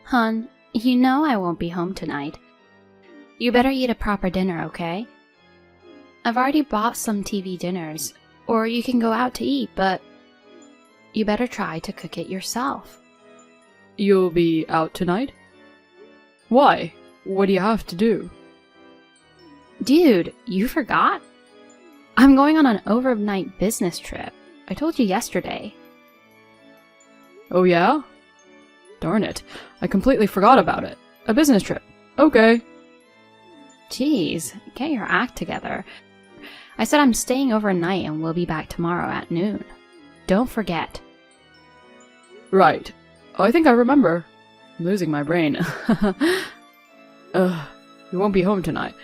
Hun, you know I won't be home tonight. You better eat a proper dinner, okay? I've already bought some TV dinners, or you can go out to eat, but you better try to cook it yourself. You'll be out tonight? Why? What do you have to do? Dude, you forgot? I'm going on an overnight business trip. I told you yesterday. Oh yeah? Darn it. I completely forgot about it. A business trip. Okay. Jeez, get your act together. I said I'm staying overnight and we'll be back tomorrow at noon. Don't forget. Right. I think I remember. I'm losing my brain. You won't be home tonight.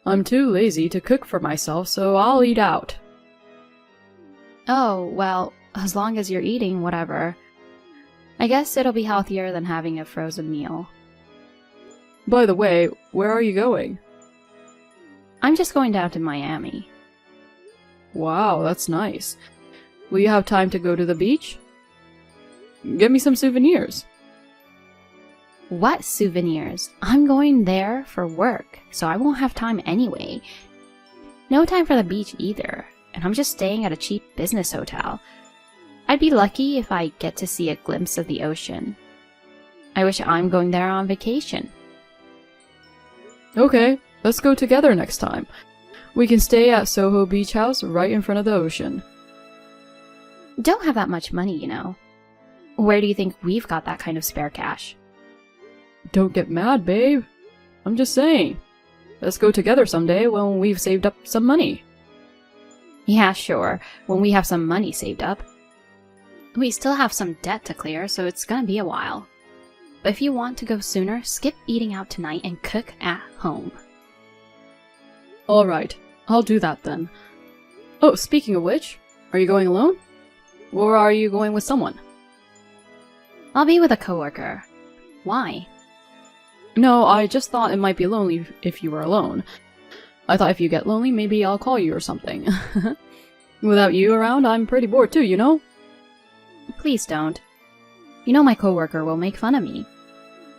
I'm too lazy to cook for myself, so I'll eat out. Oh, well, as long as you're eating, whatever. I guess it'll be healthier than having a frozen meal. By the way, where are you going? I'm just going down to Miami. Wow, that's nice. Will you have time to go to the beach? Get me some souvenirs. What souvenirs? I'm going there for work, so I won't have time anyway. No time for the beach either, and I'm just staying at a cheap business hotel. I'd be lucky if I get to see a glimpse of the ocean. I wish I'm going there on vacation. Okay, let's go together next time. We can stay at Soho Beach House right in front of the ocean. Don't have that much money, you know. Where do you think we've got that kind of spare cash? Don't get mad, babe. I'm just saying. Let's go together someday when we've saved up some money. Yeah, sure, when we have some money saved up. We still have some debt to clear, so it's gonna be a while. But if you want to go sooner, skip eating out tonight and cook at home. Alright, I'll do that then. Oh, speaking of which, are you going alone? Or are you going with someone? I'll be with a coworker. Why? No, I just thought it might be lonely if you were alone. I thought if you get lonely, maybe I'll call you or something. Without you around, I'm pretty bored too, you know? Please don't. You know my coworker will make fun of me.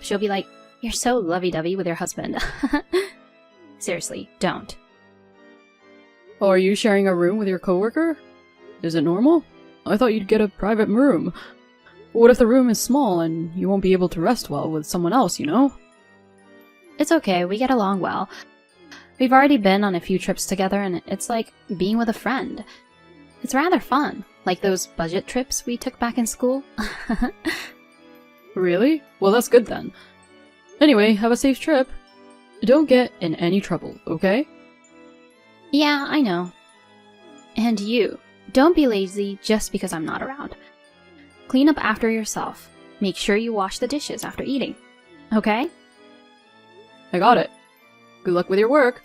She'll be like, "You're so lovey-dovey with your husband." Seriously, don't. Oh, are you sharing a room with your coworker? Is it normal? I thought you'd get a private room. What if the room is small and you won't be able to rest well with someone else, you know? It's okay, we get along well. We've already been on a few trips together and it's like being with a friend. It's rather fun, like those budget trips we took back in school. Really? Well, that's good then. Anyway, have a safe trip. Don't get in any trouble, okay? Yeah, I know. And you, don't be lazy just because I'm not around. Clean up after yourself. Make sure you wash the dishes after eating. Okay? I got it. Good luck with your work.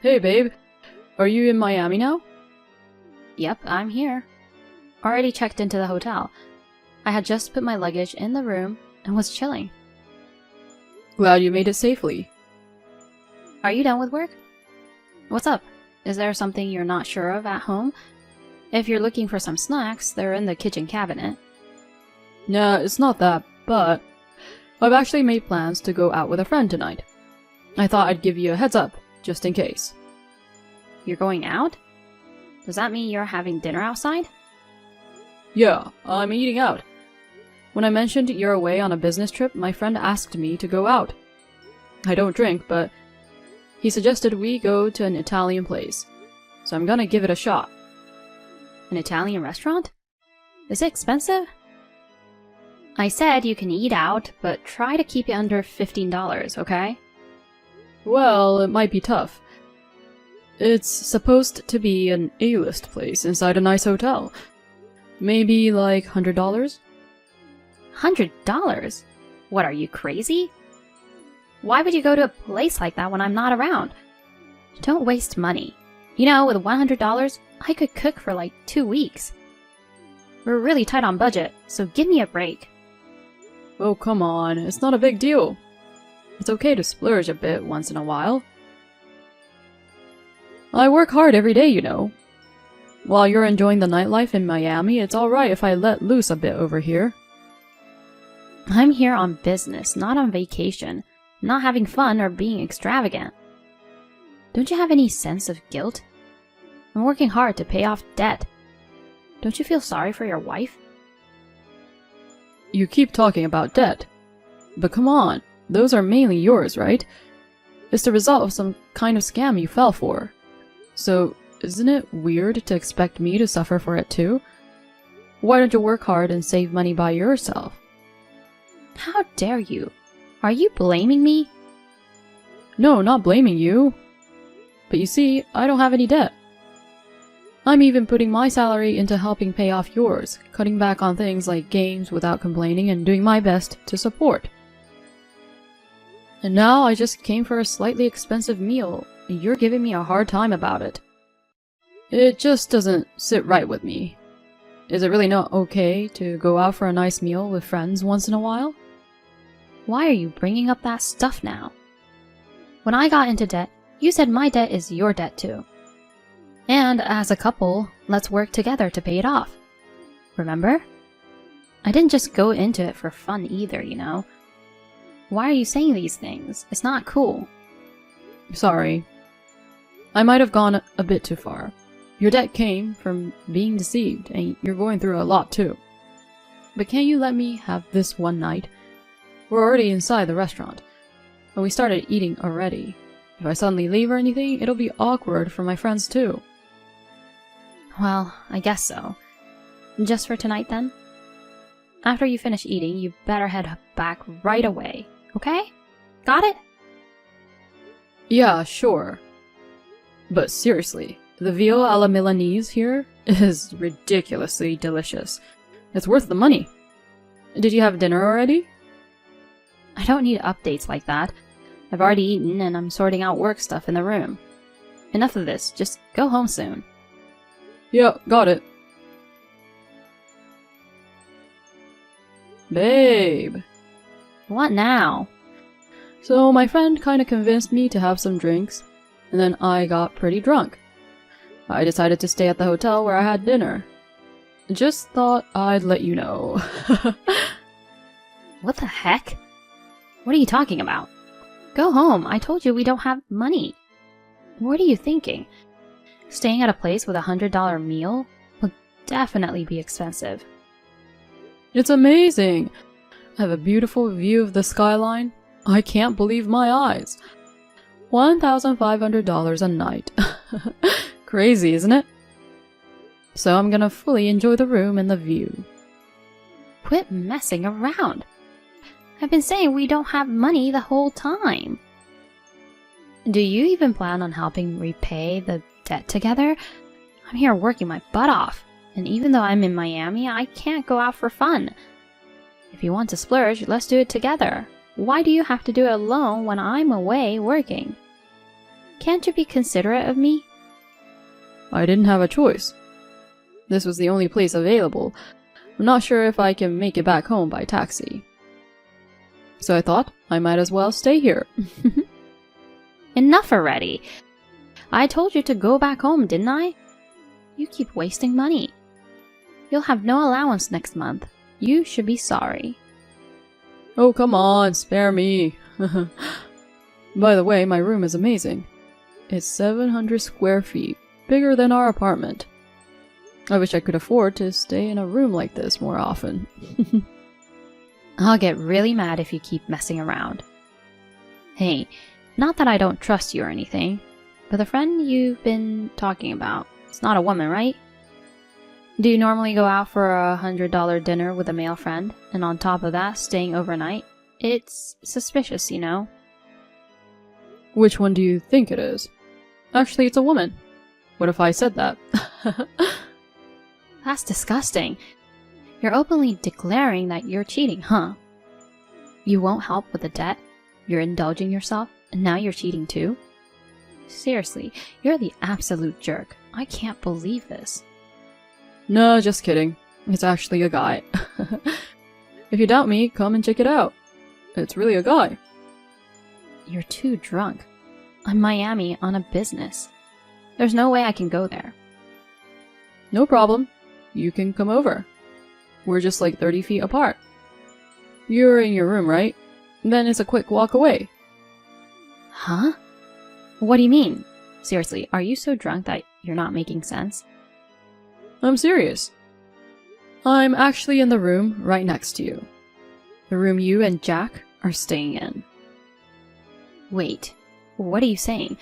Hey, babe. Are you in Miami now? Yep, I'm here. Already checked into the hotel. I had just put my luggage in the room and was chilling. Glad you made it safely. Are you done with work? What's up? Is there something you're not sure of at home? If you're looking for some snacks, they're in the kitchen cabinet. Nah, it's not that, but I've actually made plans to go out with a friend tonight. I thought I'd give you a heads up, just in case. You're going out? Does that mean you're having dinner outside? Yeah, I'm eating out. When I mentioned you're away on a business trip, my friend asked me to go out. I don't drink, but he suggested we go to an Italian place, so I'm gonna give it a shot. An Italian restaurant? Is it expensive? I said you can eat out, but try to keep it under $15, okay? Well, it might be tough. It's supposed to be an A-list place inside a nice hotel. Maybe like $100? $100? What, are you crazy? Why would you go to a place like that when I'm not around? Don't waste money. You know, with $100, I could cook for like 2 weeks. We're really tight on budget, so give me a break. Oh, come on. It's not a big deal. It's okay to splurge a bit once in a while. I work hard every day, you know. While you're enjoying the nightlife in Miami, it's alright if I let loose a bit over here. I'm here on business, not on vacation. I'm not having fun or being extravagant. Don't you have any sense of guilt? I'm working hard to pay off debt. Don't you feel sorry for your wife? You keep talking about debt. But come on, those are mainly yours, right? It's the result of some kind of scam you fell for. So, isn't it weird to expect me to suffer for it too? Why don't you work hard and save money by yourself? How dare you? Are you blaming me? No, not blaming you. But you see, I don't have any debt. I'm even putting my salary into helping pay off yours, cutting back on things like games without complaining and doing my best to support. And now I just came for a slightly expensive meal, and you're giving me a hard time about it. It just doesn't sit right with me. Is it really not okay to go out for a nice meal with friends once in a while? Why are you bringing up that stuff now? When I got into debt, you said my debt is your debt too. And as a couple, let's work together to pay it off. Remember? I didn't just go into it for fun either, you know. Why are you saying these things? It's not cool. Sorry. I might have gone a bit too far. Your debt came from being deceived, and you're going through a lot too. But can't you let me have this one night? We're already inside the restaurant, and we started eating already. If I suddenly leave or anything, it'll be awkward for my friends too. Well, I guess so. Just for tonight then? After you finish eating, you better head back right away, okay? Got it? Yeah, sure. But seriously, the veal a la Milanese here is ridiculously delicious. It's worth the money. Did you have dinner already? I don't need updates like that. I've already eaten and I'm sorting out work stuff in the room. Enough of this, just go home soon. Yeah, got it. Babe. What now? So my friend kinda convinced me to have some drinks, and then I got pretty drunk. I decided to stay at the hotel where I had dinner. Just thought I'd let you know. What the heck? What are you talking about? Go home. I told you we don't have money. What are you thinking? Staying at a place with $100 meal will definitely be expensive. It's amazing! I have a beautiful view of the skyline. I can't believe my eyes. $1,500 a night. Crazy, isn't it? So I'm gonna fully enjoy the room and the view. Quit messing around. I've been saying we don't have money the whole time. Do you even plan on helping repay the debt together? I'm here working my butt off, and even though I'm in Miami, I can't go out for fun. If you want to splurge, let's do it together. Why do you have to do it alone when I'm away working? Can't you be considerate of me? I didn't have a choice. This was the only place available. I'm not sure if I can make it back home by taxi. So I thought I might as well stay here. Enough already. I told you to go back home, didn't I? You keep wasting money. You'll have no allowance next month. You should be sorry. Oh, come on, spare me. By the way, my room is amazing. It's 700 square feet, bigger than our apartment. I wish I could afford to stay in a room like this more often. I'll get really mad if you keep messing around. Hey, not that I don't trust you or anything, but the friend you've been talking about, it's not a woman, right? Do you normally go out for a $100 dinner with a male friend, and on top of that, staying overnight? It's suspicious, you know? Which one do you think it is? Actually, it's a woman. What if I said that? That's disgusting. You're openly declaring that you're cheating, huh? You won't help with the debt, you're indulging yourself, and now you're cheating too? Seriously, you're the absolute jerk. I can't believe this. No, just kidding. It's actually a guy. If you doubt me, come and check it out. It's really a guy. You're too drunk. I'm Miami on a business. There's no way I can go there. No problem. You can come over. We're just like 30 feet apart. You're in your room, right? Then it's a quick walk away. Huh? What do you mean? Seriously, are you so drunk that you're not making sense? I'm serious. I'm actually in the room right next to you. The room you and Jack are staying in. Wait, what are you saying?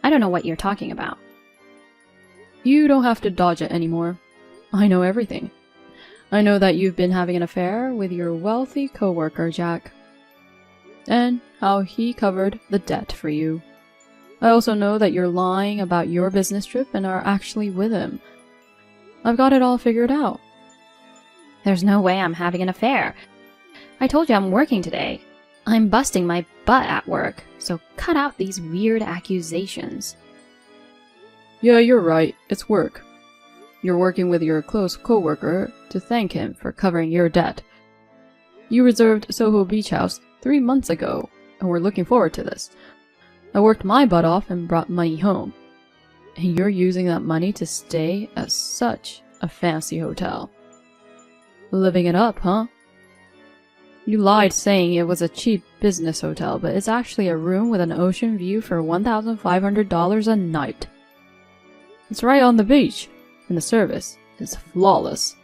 I don't know what you're talking about. You don't have to dodge it anymore. I know everything. I know that you've been having an affair with your wealthy coworker, Jack. And how he covered the debt for you. I also know that you're lying about your business trip and are actually with him. I've got it all figured out. There's no way I'm having an affair. I told you I'm working today. I'm busting my butt at work, so cut out these weird accusations. Yeah, you're right. It's work. You're working with your close coworker to thank him for covering your debt. You reserved Soho Beach House 3 months ago, and we're looking forward to this. I worked my butt off and brought money home. And you're using that money to stay at such a fancy hotel. Living it up, huh? You lied saying it was a cheap business hotel, but it's actually a room with an ocean view for $1,500 a night. It's right on the beach, and the service is flawless.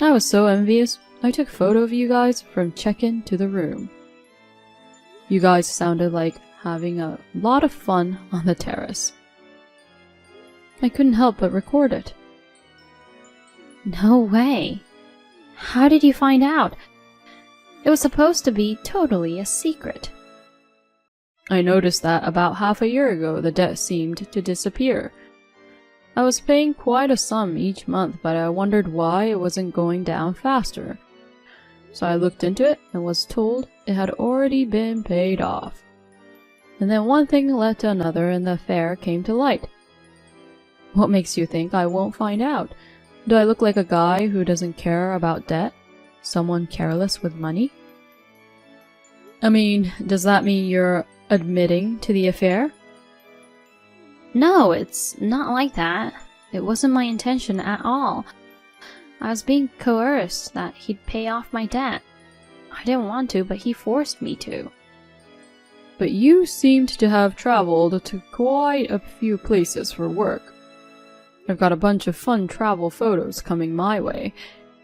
I was so envious, I took a photo of you guys from check-in to the room. You guys sounded like having a lot of fun on the terrace. I couldn't help but record it. No way. How did you find out? It was supposed to be totally a secret. I noticed that about half a year ago the debt seemed to disappear. I was paying quite a sum each month, but I wondered why it wasn't going down faster. So I looked into it and was told it had already been paid off. And then one thing led to another and the affair came to light. What makes you think I won't find out? Do I look like a guy who doesn't care about debt? Someone careless with money? I mean, does that mean you're admitting to the affair? No, it's not like that. It wasn't my intention at all. I was being coerced that he'd pay off my debt. I didn't want to, but he forced me to. But you seemed to have traveled to quite a few places for work. I've got a bunch of fun travel photos coming my way.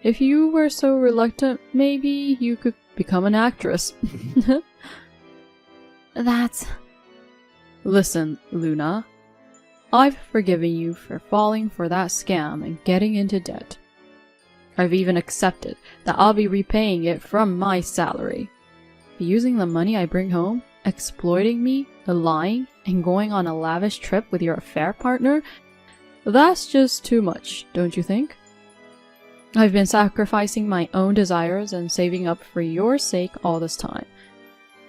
If you were so reluctant, maybe you could become an actress. That's... Listen, Luna. I've forgiven you for falling for that scam and getting into debt. I've even accepted that I'll be repaying it from my salary. But using the money I bring home, exploiting me, lying, and going on a lavish trip with your affair partner, that's just too much, don't you think? I've been sacrificing my own desires and saving up for your sake all this time.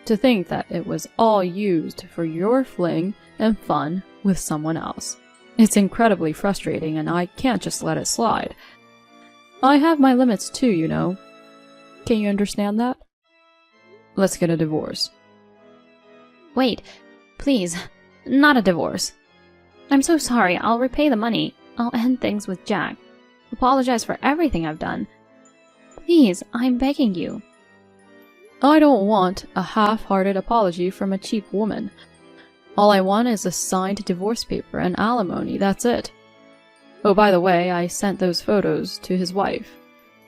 To think that it was all used for your fling and fun with someone else. It's incredibly frustrating and I can't just let it slide. I have my limits too, you know. Can you understand that? Let's get a divorce. Wait, please, not a divorce. I'm so sorry, I'll repay the money. I'll end things with Jack. Apologize for everything I've done. Please, I'm begging you. I don't want a half-hearted apology from a cheap woman. All I want is a signed divorce paper and alimony, that's it. Oh, by the way, I sent those photos to his wife.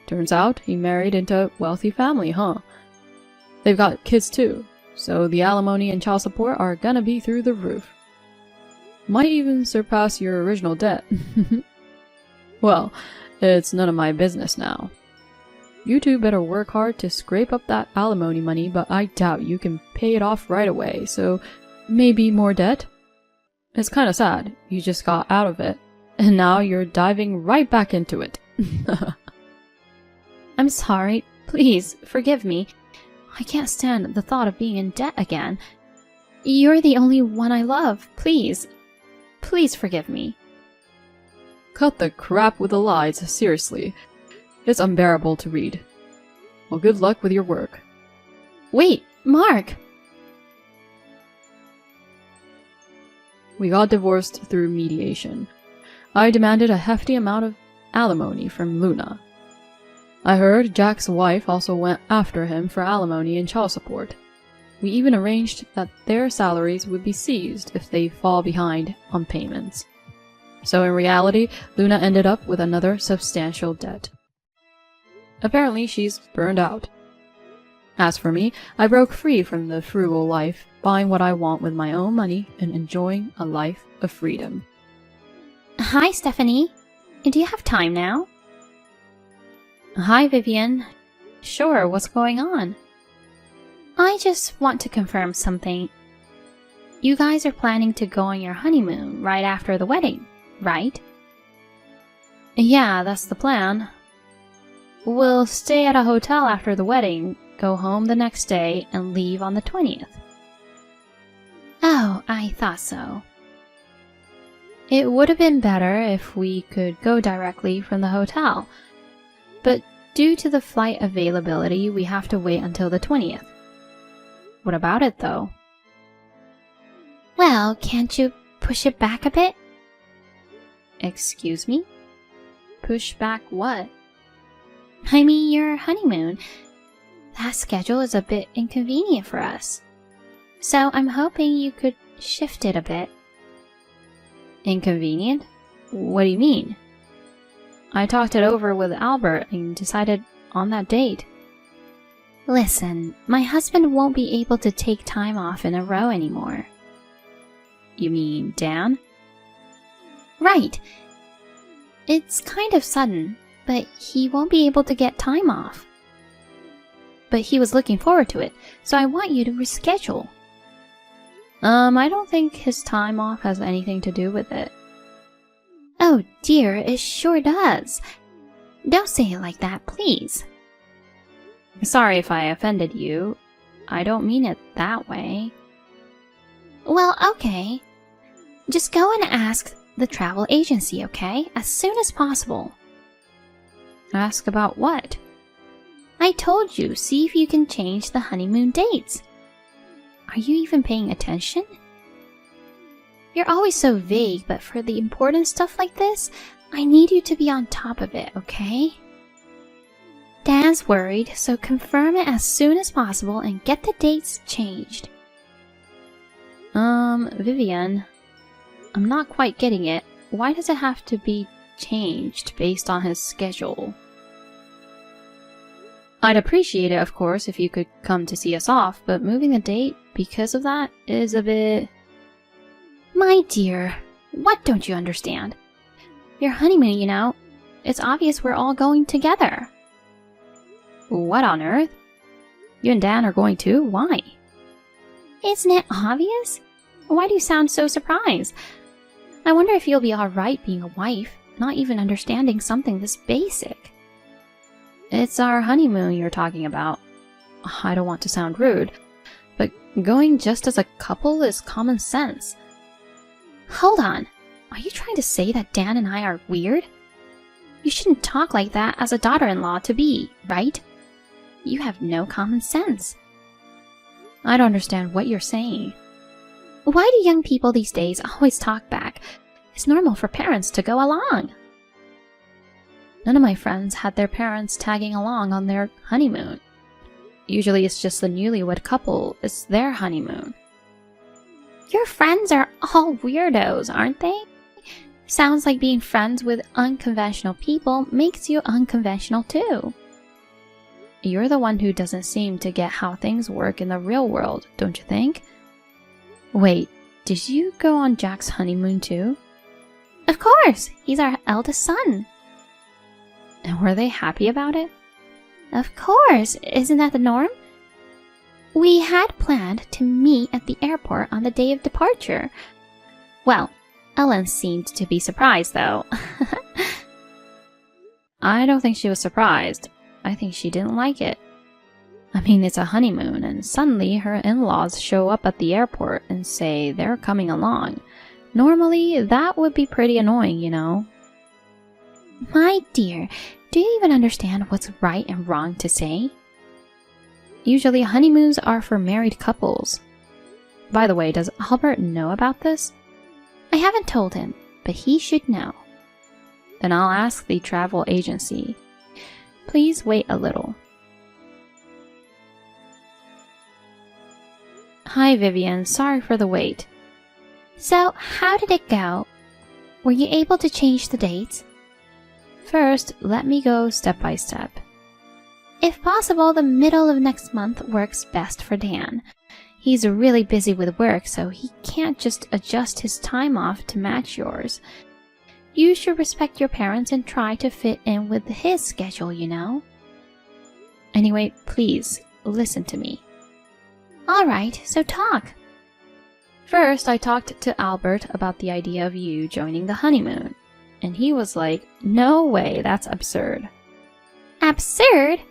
Turns out he married into a wealthy family, huh? They've got kids too, so the alimony and child support are gonna be through the roof. Might even surpass your original debt. Well, it's none of my business now. You two better work hard to scrape up that alimony money, but I doubt you can pay it off right away, so maybe more debt? It's kinda sad, you just got out of it, and now you're diving right back into it. I'm sorry, please, forgive me. I can't stand the thought of being in debt again. You're the only one I love, please. Please forgive me. Cut the crap with the lies, seriously. It's unbearable to read. Well, good luck with your work. Wait, Mark! We got divorced through mediation. I demanded a hefty amount of alimony from Luna. I heard Jack's wife also went after him for alimony and child support. We even arranged that their salaries would be seized if they fall behind on payments. So in reality, Luna ended up with another substantial debt. Apparently, she's burned out. As for me, I broke free from the frugal life, buying what I want with my own money and enjoying a life of freedom. Hi, Stephanie. Do you have time now? Hi, Vivian. Sure, what's going on? I just want to confirm something. You guys are planning to go on your honeymoon right after the wedding, right? Yeah, that's the plan. We'll stay at a hotel after the wedding, go home the next day, and leave on the 20th. Oh, I thought so. It would have been better if we could go directly from the hotel, but due to the flight availability, we have to wait until the 20th. What about it, though? Well, can't you push it back a bit? Excuse me? Push back what? I mean, your honeymoon. That schedule is a bit inconvenient for us. So I'm hoping you could shift it a bit. Inconvenient? What do you mean? I talked it over with Albert and decided on that date. Listen, my husband won't be able to take time off in a row anymore. You mean Dan? Right. It's kind of sudden, but he won't be able to get time off. But he was looking forward to it, so I want you to reschedule. I don't think his time off has anything to do with it. Oh dear, it sure does. Don't say it like that, please. Sorry if I offended you. I don't mean it that way. Well, okay. Just go and ask the travel agency, okay? As soon as possible. Ask about what? I told you, see if you can change the honeymoon dates. Are you even paying attention? You're always so vague, but for the important stuff like this, I need you to be on top of it, okay? Dan's worried, so confirm it as soon as possible and get the dates changed. Vivian, I'm not quite getting it. Why does it have to be changed based on his schedule? I'd appreciate it, of course, if you could come to see us off, but moving the date because of that is a bit... My dear, what don't you understand? Your honeymoon, you know. It's obvious we're all going together. What on earth? You and Dan are going too? Why? Isn't it obvious? Why do you sound so surprised? I wonder if you'll be alright being a wife, not even understanding something this basic. It's our honeymoon you're talking about. I don't want to sound rude, but going just as a couple is common sense. Hold on. Are you trying to say that Dan and I are weird? You shouldn't talk like that as a daughter-in-law to be, right? You have no common sense. I don't understand what you're saying. Why do young people these days always talk back? It's normal for parents to go along. None of my friends had their parents tagging along on their honeymoon. Usually it's just the newlywed couple, it's their honeymoon. Your friends are all weirdos, aren't they? Sounds like being friends with unconventional people makes you unconventional too. You're the one who doesn't seem to get how things work in the real world, don't you think? Wait, did you go on Jack's honeymoon too? Of course! He's our eldest son. And were they happy about it? Of course! Isn't that the norm? We had planned to meet at the airport on the day of departure. Well, Ellen seemed to be surprised, though. I don't think she was surprised. I think she didn't like it. I mean, it's a honeymoon, and suddenly her in-laws show up at the airport and say they're coming along. Normally, that would be pretty annoying, you know. My dear, do you even understand what's right and wrong to say? Usually, honeymoons are for married couples. By the way, does Albert know about this? I haven't told him, but he should know. Then I'll ask the travel agency. Please wait a little. Hi, Vivian. Sorry for the wait. So, how did it go? Were you able to change the dates? First, let me go step by step. If possible, the middle of next month works best for Dan. He's really busy with work, so he can't just adjust his time off to match yours. You should respect your parents and try to fit in with his schedule, you know? Anyway, please, listen to me. Alright, so talk. First, I talked to Albert about the idea of you joining the honeymoon. And he was like, no way, that's absurd. Absurd?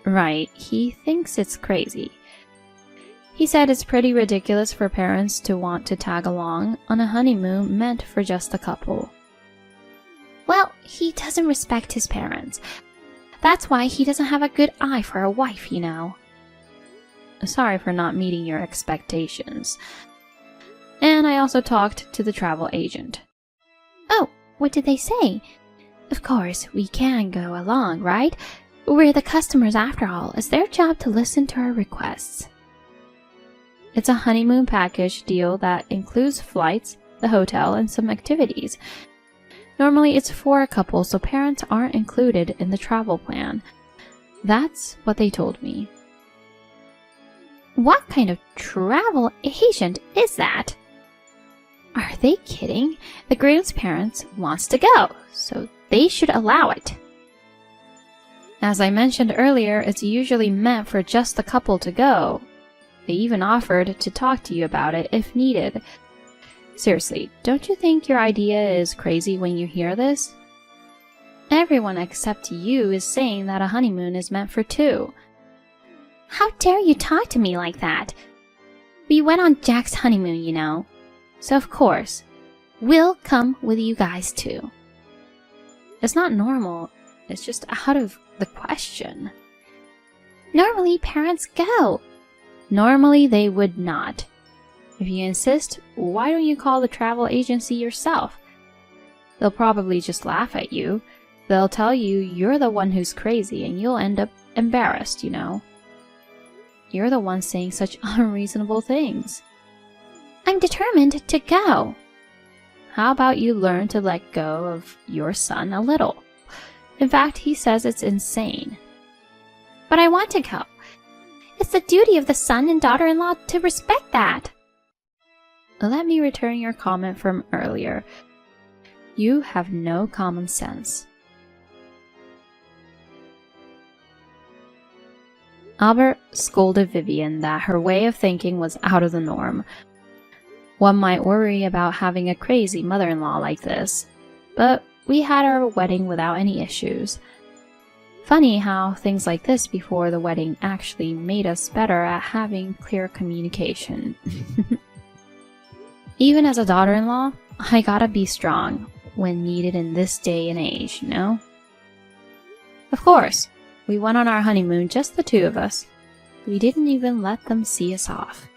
Right, he thinks it's crazy. He said it's pretty ridiculous for parents to want to tag along on a honeymoon meant for just the couple. Well, he doesn't respect his parents. That's why he doesn't have a good eye for a wife, you know. Sorry for not meeting your expectations. And I also talked to the travel agent. Oh, what did they say? Of course, we can go along, right? We're the customers after all. It's their job to listen to our requests. It's a honeymoon package deal that includes flights, the hotel, and some activities. Normally it's for a couple, so parents aren't included in the travel plan. That's what they told me. What kind of travel agent is that? Are they kidding? The groom's parents wants to go, so they should allow it. As I mentioned earlier, it's usually meant for just the couple to go. They even offered to talk to you about it if needed. Seriously, don't you think your idea is crazy when you hear this? Everyone except you is saying that a honeymoon is meant for two. How dare you talk to me like that? We went on Jack's honeymoon, you know. So of course, we'll come with you guys too. It's not normal. It's just out of the question. Normally, parents go. Normally, they would not. If you insist, why don't you call the travel agency yourself? They'll probably just laugh at you. They'll tell you you're the one who's crazy and you'll end up embarrassed, you know. You're the one saying such unreasonable things. I'm determined to go. How about you learn to let go of your son a little? In fact, he says it's insane. But I want to go. It's the duty of the son and daughter-in-law to respect that. Let me return your comment from earlier. You have no common sense. Albert scolded Vivian that her way of thinking was out of the norm. One might worry about having a crazy mother-in-law like this, but we had our wedding without any issues. Funny how things like this before the wedding actually made us better at having clear communication. Even as a daughter-in-law, I gotta be strong when needed in this day and age, you know? Of course, we went on our honeymoon, just the two of us. We didn't even let them see us off.